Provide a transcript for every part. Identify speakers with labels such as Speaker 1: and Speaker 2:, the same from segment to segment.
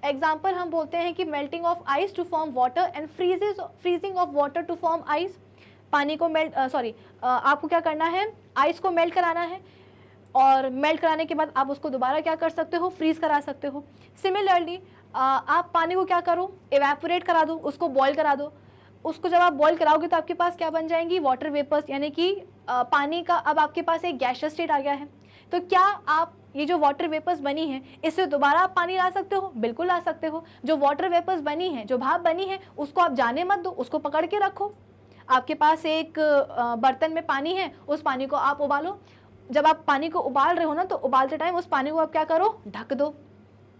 Speaker 1: Example हम बोलते हैं कि melting of ice to form water and freezing of water to form ice. पानी को आपको क्या करना है, आइस को मेल्ट कराना है, और मेल्ट कराने के बाद आप उसको दोबारा क्या कर सकते हो, फ्रीज करा सकते हो। सिमिलरली आप पानी को क्या करो, इवेपोरेट करा दो, उसको बॉयल करा दो। उसको जब आप बॉयल कराओगे तो आपके पास क्या बन जाएंगी, वाटर वेपर्स, यानी कि पानी का अब आपके पास एक गैसियस स्टेट आ गया है। तो क्या आप ये जो वाटर वेपर्स बनी है इससे दोबारा आप पानी ला सकते हो? बिल्कुल ला सकते हो। जो वाटर वेपर्स बनी है, जो भाप बनी है, उसको आप जाने मत दो, उसको पकड़ के रखो। आपके पास एक बर्तन में पानी है, उस पानी को आप उबालो। जब आप पानी को उबाल रहे हो ना, तो उबालते टाइम उस पानी को आप क्या करो, ढक दो,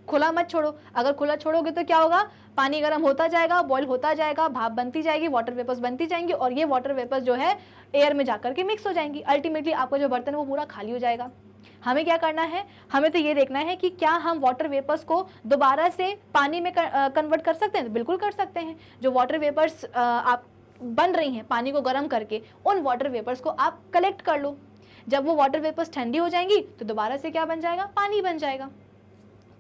Speaker 1: खुला मत छोड़ो। अगर खुला छोड़ोगे तो क्या होगा, पानी गर्म होता जाएगा, बॉईल होता जाएगा, भाप बनती जाएगी, वाटर वेपर्स बनती जाएंगी, और ये वाटर वेपर्स जो है एयर में जाकर के मिक्स हो जाएंगी। अल्टीमेटली आपका जो बर्तन है वो पूरा खाली हो जाएगा। हमें क्या करना है, हमें तो ये देखना है कि क्या हम वाटर वेपर्स को दोबारा से पानी में कन्वर्ट कर सकते हैं। बिल्कुल कर सकते हैं। जो वाटर वेपर्स आप बन रही हैं पानी को गर्म करके, उन वाटर वेपर्स को आप कलेक्ट कर लो। जब वो वाटर वेपर्स ठंडी हो जाएंगी तो दोबारा से क्या बन जाएगा, पानी बन जाएगा।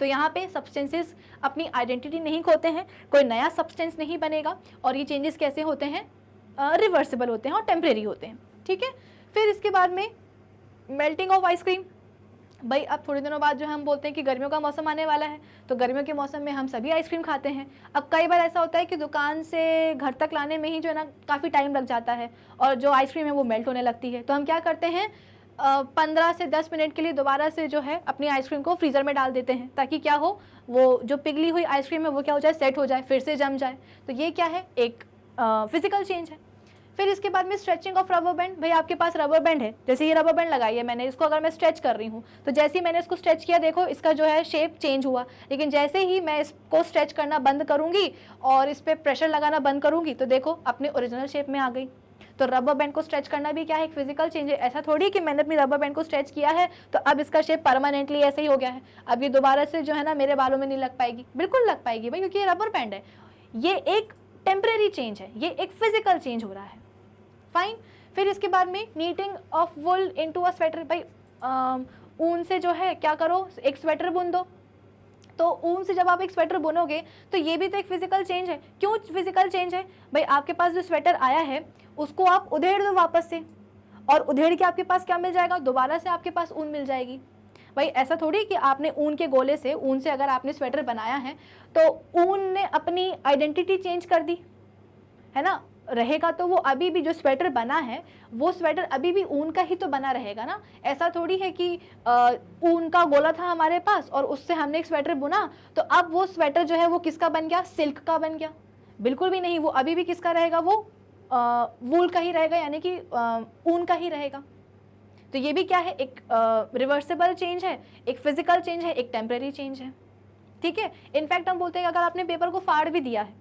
Speaker 1: तो यहाँ पे सब्सटेंसेस अपनी आइडेंटिटी नहीं खोते हैं, कोई नया सब्सटेंस नहीं बनेगा, और ये चेंजेस कैसे होते हैं, रिवर्सिबल होते हैं और टेम्परेरी होते हैं। ठीक है। फिर इसके बाद में मेल्टिंग ऑफ आइसक्रीम। भाई अब थोड़े दिनों बाद जो हम बोलते हैं कि गर्मियों का मौसम आने वाला है, तो गर्मियों के मौसम में हम सभी आइसक्रीम खाते हैं। अब कई बार ऐसा होता है कि दुकान से घर तक लाने में ही जो है ना काफ़ी टाइम लग जाता है, और जो आइसक्रीम है वो मेल्ट होने लगती है। तो हम क्या करते हैं, 15 से 10 मिनट के लिए दोबारा से जो है अपनी आइसक्रीम को फ्रीज़र में डाल देते हैं, ताकि क्या हो, वो जो पिघली हुई आइसक्रीम है वो क्या हो जाए, सेट हो जाए, फिर से जम जाए। तो ये क्या है, एक फिजिकल चेंज है। फिर इसके बाद में स्ट्रेचिंग ऑफ रबर बैंड। भाई आपके पास रबर बैंड है, जैसे ये रबर बैंड लगाई है मैंने, इसको अगर मैं स्ट्रेच कर रही हूँ तो जैसे ही मैंने इसको स्ट्रेच किया, देखो इसका जो है शेप चेंज हुआ। लेकिन जैसे ही मैं इसको स्ट्रेच करना बंद करूँगी और इस पर प्रेशर लगाना बंद करूँगी तो देखो अपने ओरिजिनल शेप में आ गई। तो रबर बैंड को स्ट्रेच करना भी क्या है, एक फिजिकल चेंज है। ऐसा थोड़ी कि मैंने अपनी रबर बैंड को स्ट्रेच किया है तो अब इसका शेप परमानेंटली ऐसे ही हो गया है, अब ये दोबारा से जो है ना मेरे बालों में नहीं लग पाएगी। बिल्कुल लग पाएगी भाई, क्योंकि ये रबर बैंड है। ये एक टेम्परेरी चेंज है, ये एक फिजिकल चेंज हो रहा है। फाइन। फिर इसके बाद में knitting of wool into a sweater. भाई ऊन से जो है क्या करो, एक स्वेटर बुन दो। तो ऊन से जब आप एक स्वेटर बुनोगे तो ये भी तो एक फिजिकल चेंज है। क्यों फिजिकल चेंज है भाई, आपके पास जो स्वेटर आया है उसको आप उधेड़ दो वापस से, और उधेड़ के आपके पास क्या मिल जाएगा, दोबारा से आपके पास ऊन मिल जाएगी। भाई ऐसा थोड़ी कि आपने ऊन के गोले से, ऊन से अगर आपने स्वेटर बनाया है तो ऊन ने अपनी आइडेंटिटी चेंज कर दी है ना, रहेगा तो वो अभी भी जो स्वेटर बना है वो स्वेटर अभी भी ऊन का ही तो बना रहेगा ना। ऐसा थोड़ी है कि ऊन का गोला था हमारे पास और उससे हमने एक स्वेटर बुना तो अब वो स्वेटर जो है वो किसका बन गया, सिल्क का बन गया। बिल्कुल भी नहीं, वो अभी भी किसका रहेगा, वो वूल का ही रहेगा, यानी कि ऊन का ही रहेगा। तो ये भी क्या है, एक रिवर्सिबल चेंज है, एक फिजिकल चेंज है, एक टेम्परेरी चेंज है। ठीक है। इनफैक्ट हम बोलते हैं अगर आपने पेपर को फाड़ भी दिया है,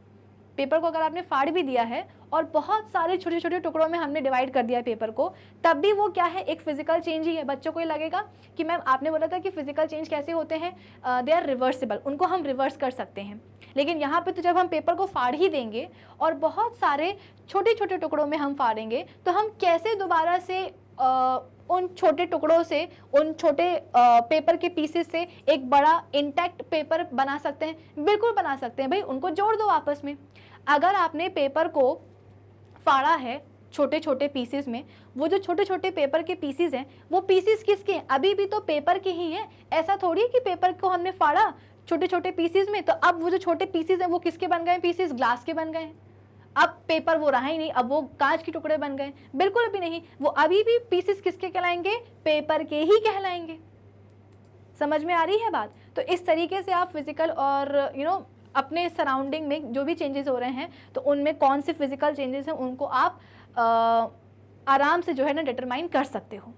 Speaker 1: पेपर को अगर आपने फाड़ भी दिया है और बहुत सारे छोटे छोटे टुकड़ों में हमने डिवाइड कर दिया है पेपर को, तब भी वो क्या है, एक फिजिकल चेंज ही है। बच्चों को ये लगेगा कि मैम आपने बोला था कि फिजिकल चेंज कैसे होते हैं, दे आर रिवर्सिबल, उनको हम रिवर्स कर सकते हैं। लेकिन यहाँ पे तो जब हम पेपर को फाड़ ही देंगे और बहुत सारे छोटे छोटे टुकड़ों में हम फाड़ेंगे तो हम कैसे दोबारा से उन छोटे टुकड़ों से, उन छोटे पेपर के पीसेस से एक बड़ा इंटैक्ट पेपर बना सकते हैं? बिल्कुल बना सकते हैं भाई, उनको जोड़ दो आपस में। अगर आपने पेपर को फाड़ा है छोटे छोटे पीसेस में, वो जो छोटे छोटे पेपर के पीसेस हैं वो पीसेस किसके हैं, अभी भी तो पेपर के ही हैं। ऐसा थोड़ी कि पेपर को हमने फाड़ा छोटे छोटे पीसेस में तो अब वो जो छोटे पीसेस हैं वो किसके बन गए, पीसेस ग्लास के बन गए, अब पेपर वो रहा ही नहीं, अब वो कांच के टुकड़े बन गए। बिल्कुल भी नहीं, वो अभी भी पीसेस किसके कहलाएंगे, पेपर के ही कहलाएंगे। समझ में आ रही है बात? तो इस तरीके से आप फिजिकल और अपने सराउंडिंग में जो भी चेंजेस हो रहे हैं तो उनमें कौन से फिजिकल चेंजेस हैं उनको आप आराम से जो है ना डिटरमाइन कर सकते हो।